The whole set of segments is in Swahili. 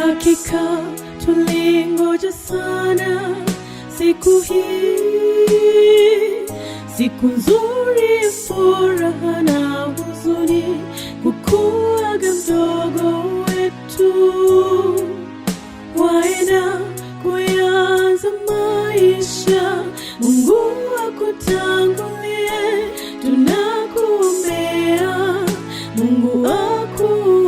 Hakika tulingoja sana siku hii, siku nzuri, furaha na huzuni, kukuaga mdogo wetu. Waenda kuanza maisha, Mungu akutangulie, tunakuombea, Mungu akuongoze.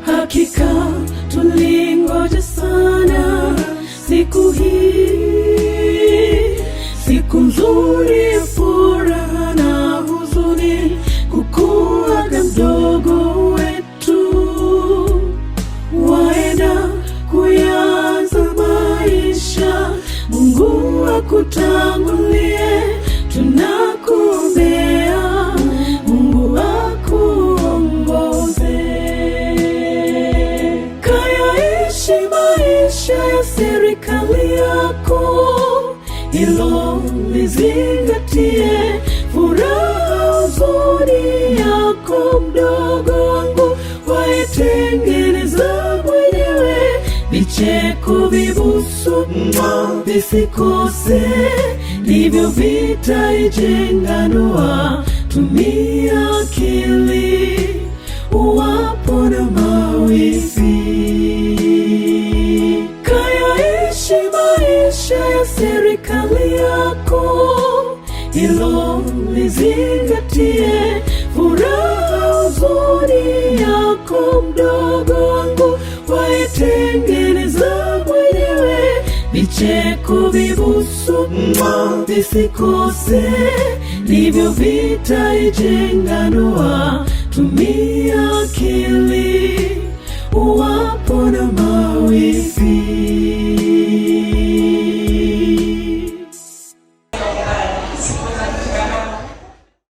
Hakika tulingoja sana siku hii, siku nzuri, furaha na huzuni, kukuaga mdogo wetu. Waenda kuanza maisha, Mungu akutangulie, tunakuombea, Mungu akuongoze. Kayaishi maisha ya serikali yako, hilo lizingatie, furaha huzuni yako mdogo wangu, waitengeneza mwenyewe, vicheko vibusu visikose, ndivyo vitaijenga ndoa. Tumia akili uwapo na mawifi. Kayaishi maisha ya serikali yako, hilo lizingatie, furaha huzuni yako mdogo wangu, waitengeneza mwenyewe, vicheko vibusu visikose, ndivyo vitaijenga ndoa. Tumia akili uwapo na mawifi.